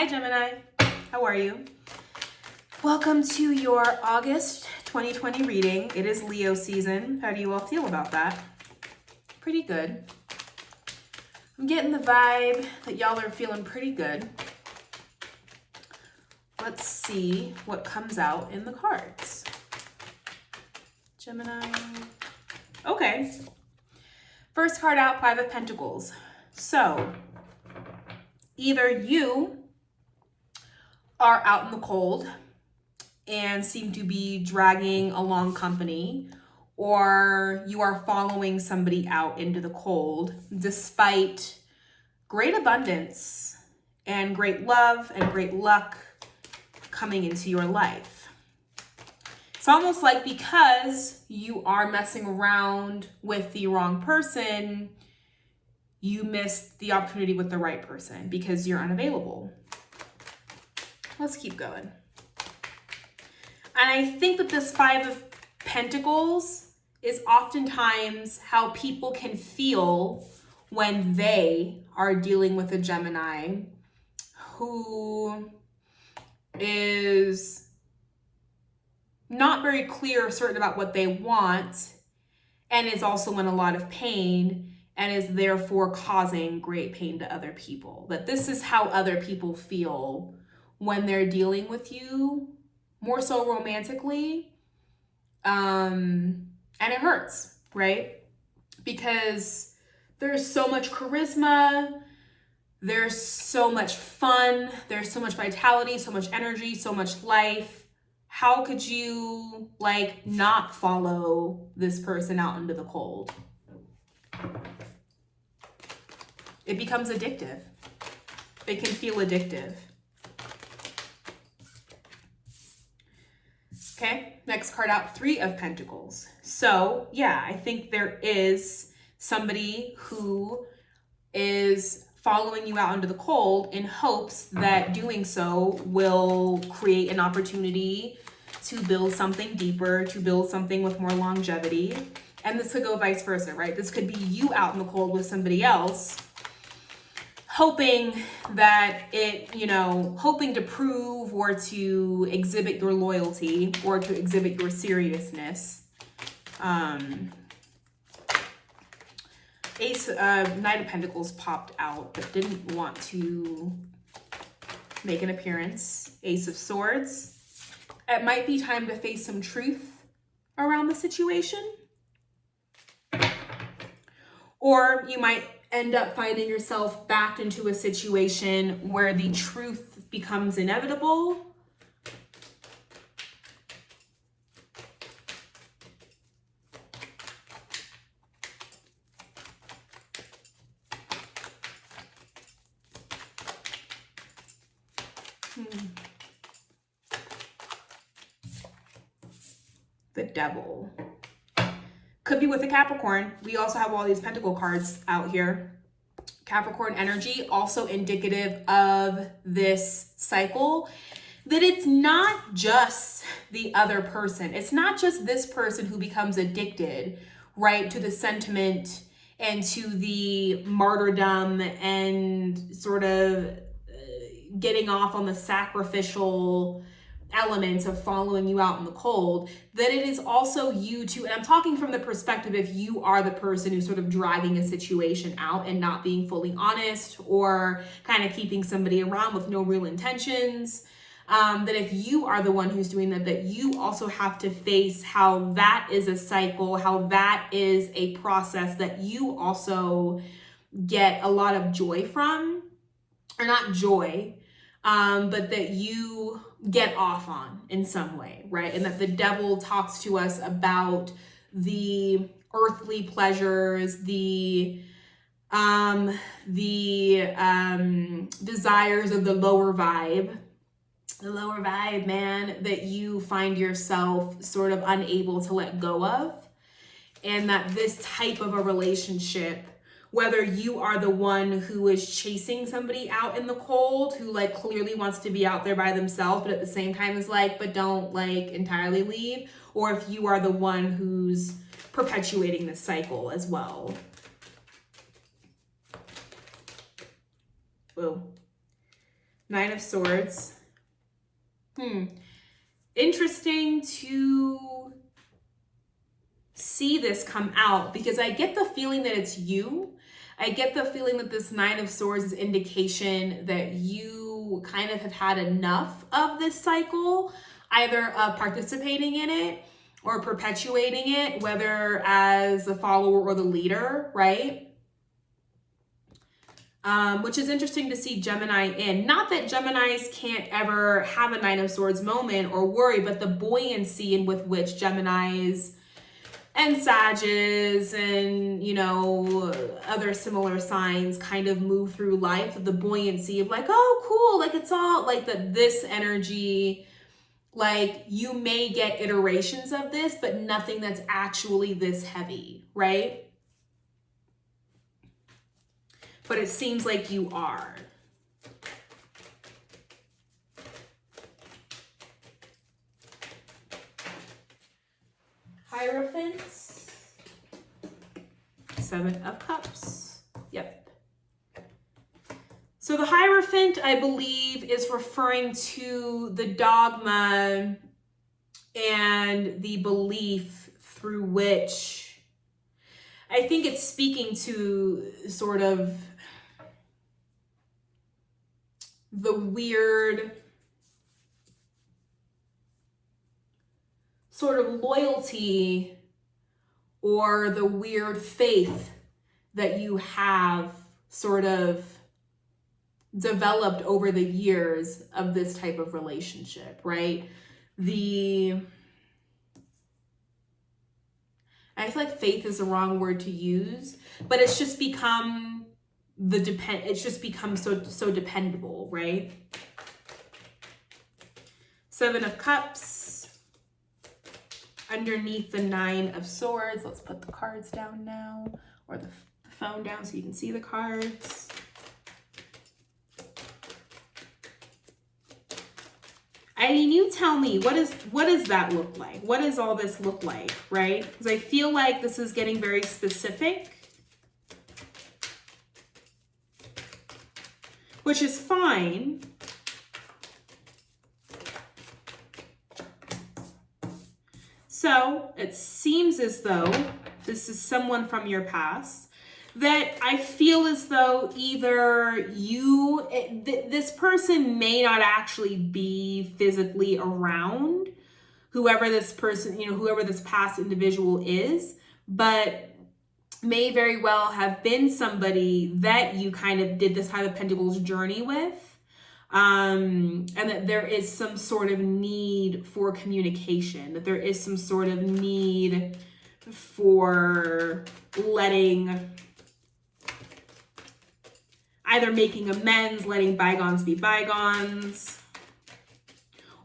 Hi Gemini, how are you? Welcome to your August 2020 reading. It is Leo season. How do you all feel about that? Pretty good. I'm getting the vibe that y'all are feeling pretty good. Let's see what comes out in the cards. Gemini. Okay. First card out, Five of Pentacles. So, either you are out in the cold and seem to be dragging along company, or you are following somebody out into the cold despite great abundance and great love and great luck coming into your life. It's almost like because you are messing around with the wrong person, you missed the opportunity with the right person because you're unavailable. Let's keep going. And I think that this Five of Pentacles is oftentimes how people can feel when they are dealing with a Gemini who is not very clear or certain about what they want and is also in a lot of pain and is therefore causing great pain to other people. That this is how other people feel when they're dealing with you, more so romantically, and it hurts, right? Because there's so much charisma, there's so much fun, there's so much vitality, so much energy, so much life. How could you not follow this person out into the cold? It becomes addictive. It can feel addictive. Okay, next card out, Three of Pentacles. So yeah, I think there is somebody who is following you out into the cold in hopes that doing so will create an opportunity to build something deeper, to build something with more longevity. And this could go vice versa, right? This could be you out in the cold with somebody else, hoping that hoping to prove or to exhibit your loyalty or to exhibit your seriousness. Knight of Pentacles popped out but didn't want to make an appearance. Ace of Swords. It might be time to face some truth around the situation. Or you might end up finding yourself backed into a situation where the truth becomes inevitable. The Devil. Could be with a Capricorn. We also have all these Pentacle cards out here. Capricorn energy, also indicative of this cycle, that it's not just the other person. It's not just this person who becomes addicted, right, to the sentiment and to the martyrdom and sort of getting off on the sacrificial elements of following you out in the cold, that it is also you too. And I'm talking from the perspective if you are the person who's sort of dragging a situation out and not being fully honest or kind of keeping somebody around with no real intentions, that if you are the one who's doing that, that you also have to face how that is a cycle, how that is a process that you also get a lot of joy from, or not joy, but that you get off on in some way, right? And that the Devil talks to us about the earthly pleasures, the desires of the lower vibe, man, that you find yourself sort of unable to let go of. And that this type of a relationship, whether you are the one who is chasing somebody out in the cold, who clearly wants to be out there by themselves, but at the same time is but don't entirely leave, or if you are the one who's perpetuating this cycle as well. Whoa. Nine of Swords. Interesting to see this come out, because I get the feeling that it's you. I get the feeling that this Nine of Swords is indication that you kind of have had enough of this cycle, either of participating in it or perpetuating it, whether as the follower or the leader, right? Which is interesting to see Gemini in. Not that Geminis can't ever have a Nine of Swords moment or worry, but the buoyancy in with which Geminis and Sages and, you know, other similar signs kind of move through life, the buoyancy of like, oh, cool, like it's all like this energy, like you may get iterations of this, but nothing that's actually this heavy, right? But it seems like you are. Hierophant. Seven of Cups. Yep. So the Hierophant, I believe, is referring to the dogma and the belief through which I think it's speaking to sort of the weird sort of loyalty or the weird faith that you have sort of developed over the years of this type of relationship, right? I feel like faith is the wrong word to use, but it's just become it's just become so dependable, right? Seven of Cups underneath the Nine of Swords. Let's put the cards down now, or the phone down so you can see the cards. I mean, you tell me, what does that look like? What does all this look like, right? Because I feel like this is getting very specific, which is fine. So it seems as though this is someone from your past that I feel as though either this person may not actually be physically around, whoever this person, whoever this past individual is, but may very well have been somebody that you kind of did this Five of Pentacles journey with. And that there is some sort of need for communication, that there is some sort of need for either making amends, letting bygones be bygones,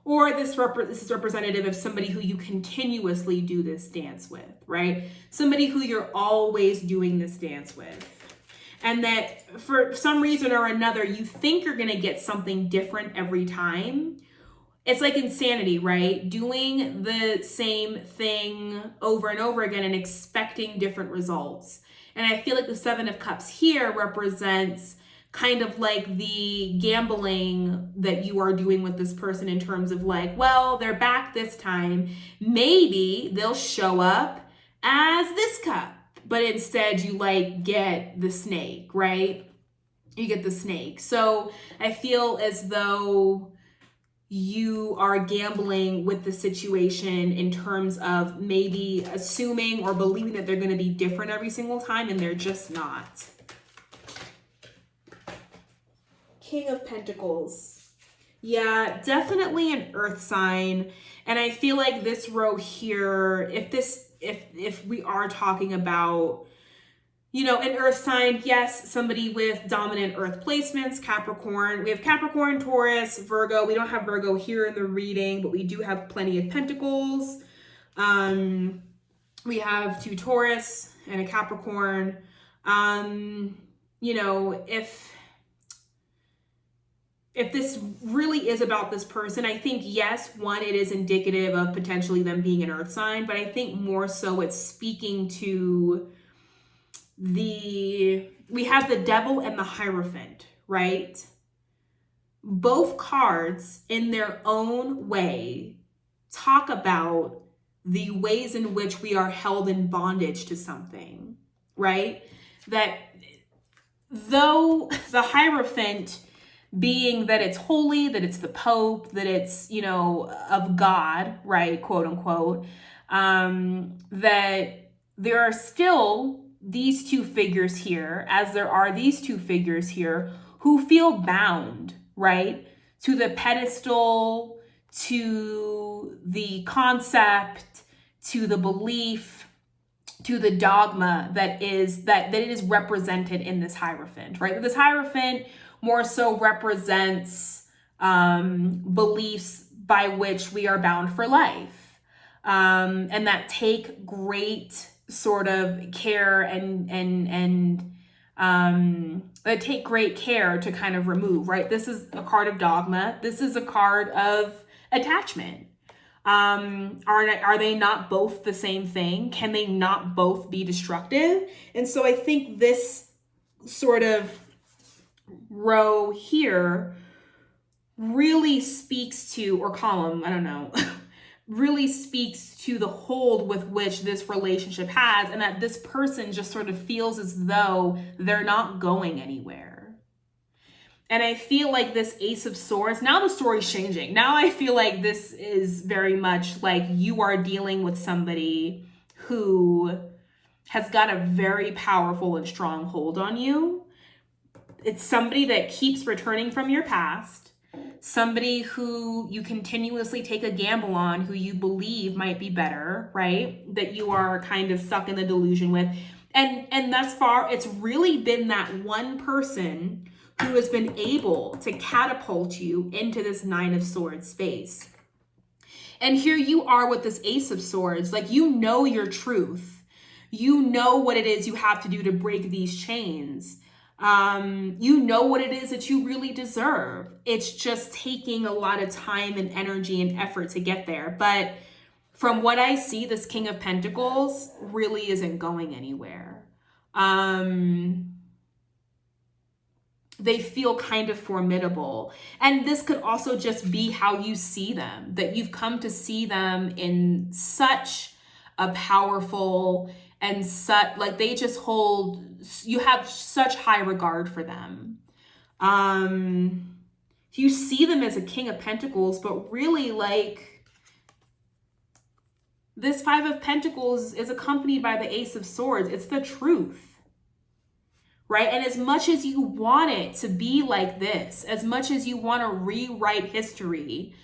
or this is representative of somebody who you continuously do this dance with, right? Somebody who you're always doing this dance with. And that for some reason or another, you think you're going to get something different every time. It's like insanity, right? Doing the same thing over and over again and expecting different results. And I feel like the Seven of Cups here represents kind of like the gambling that you are doing with this person in terms of like, well, they're back this time. Maybe they'll show up as this cup, but instead you like get the snake, right? You get the snake. So I feel as though you are gambling with the situation in terms of maybe assuming or believing that they're going to be different every single time, and they're just not. King of Pentacles. Yeah, definitely an earth sign. And I feel like this row here, if we are talking about, an earth sign, yes, somebody with dominant earth placements, Capricorn. We have Capricorn, Taurus, Virgo. We don't have Virgo here in the reading, but we do have plenty of Pentacles. We have two Taurus and a Capricorn. If this really is about this person, I think, yes, one, it is indicative of potentially them being an earth sign, but I think more so it's speaking to we have the Devil and the Hierophant, right? both cards in their own way talk about the ways in which we are held in bondage to something, right? That though the Hierophant being that it's holy, that it's the Pope, that it's, you know, of God, right, quote unquote, that there are still these two figures here, as there are these two figures here, who feel bound, right, to the pedestal, to the concept, to the belief, to the dogma that it is represented in this Hierophant, right? This Hierophant more so represents beliefs by which we are bound for life, and that take great sort of care and that take great care to kind of remove, right? This is a card of dogma. This is a card of attachment. Are they not both the same thing? Can they not both be destructive? And so I think this sort of row here really speaks to, or column, I don't know, really speaks to the hold with which this relationship has, and that this person just sort of feels as though they're not going anywhere. And I feel like this Ace of Swords, now the story's changing. Now I feel like this is very much like you are dealing with somebody who has got a very powerful and strong hold on you. It's somebody that keeps returning from your past, somebody who you continuously take a gamble on, who you believe might be better, right? That you are kind of stuck in the delusion with. And thus far, it's really been that one person who has been able to catapult you into this Nine of Swords space. And here you are with this Ace of Swords, like you know your truth. You know what it is you have to do to break these chains. You know what it is that you really deserve. It's just taking a lot of time and energy and effort to get there. But from what I see, this King of Pentacles really isn't going anywhere. They feel kind of formidable. And this could also just be how you see them, that you've come to see them in such a powerful and such, like they just hold, you have such high regard for them. You see them as a King of Pentacles, but really like this Five of Pentacles is accompanied by the Ace of Swords. It's the truth, right? And as much as you want it to be like this, as much as you want to rewrite history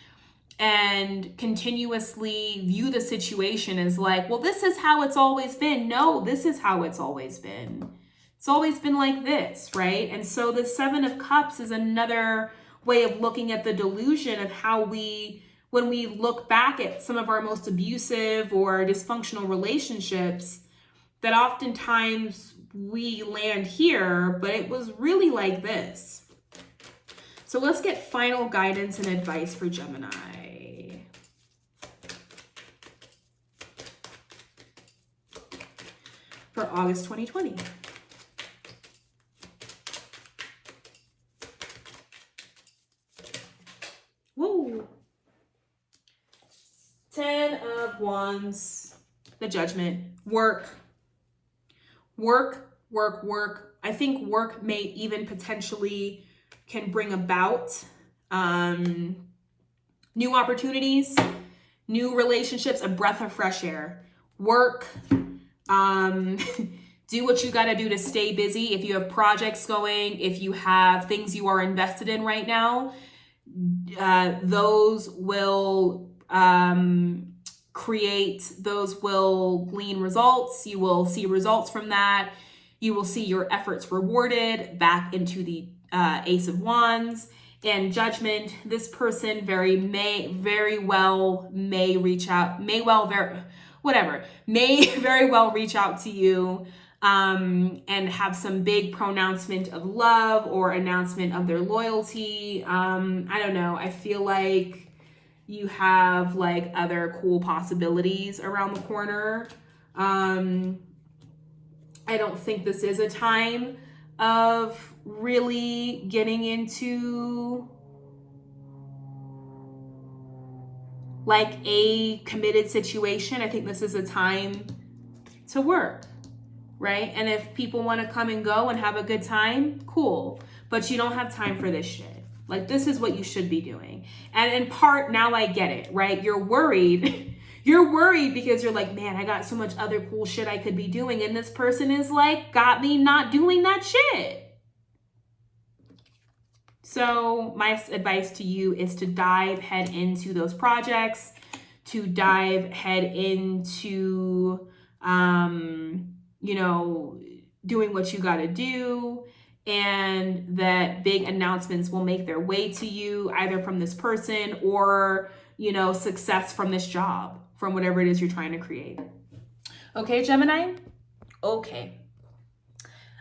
and continuously view the situation as like, well, this is how it's always been. No, this is how it's always been. It's always been like this, right? And so the Seven of Cups is another way of looking at the delusion of how when we look back at some of our most abusive or dysfunctional relationships, that oftentimes we land here, but it was really like this. So let's get final guidance and advice for Gemini. For August 2020. Whoa. 10 of Wands, the Judgment, work. I think work may even potentially can bring about new opportunities, new relationships, a breath of fresh air. Work, do what you got to do to stay busy. If you have projects going, if you have things you are invested in right now, those will those will glean results. You will see results from that. You will see your efforts rewarded back into the Ace of Wands. And Judgment, this person very well reach out to you and have some big pronouncement of love or announcement of their loyalty. I don't know. I feel like you have like other cool possibilities around the corner. I don't think this is a time of really getting into like a committed situation, I think this is a time to work, right? And if people want to come and go and have a good time, cool. But you don't have time for this shit. Like, this is what you should be doing. And in part, now I get it, right? You're worried. You're worried because you're like, man, I got so much other cool shit I could be doing. And this person is like, got me not doing that shit. So my advice to you is to dive head into those projects, to dive head into, you know, doing what you got to do, and that big announcements will make their way to you either from this person or, you know, success from this job, from whatever it is you're trying to create. Okay, Gemini? Okay.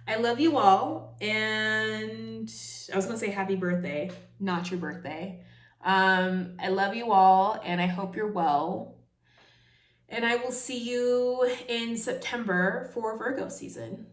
I love you all, and I was gonna say happy birthday, not your birthday. I love you all, and I hope you're well. And I will see you in September for Virgo season.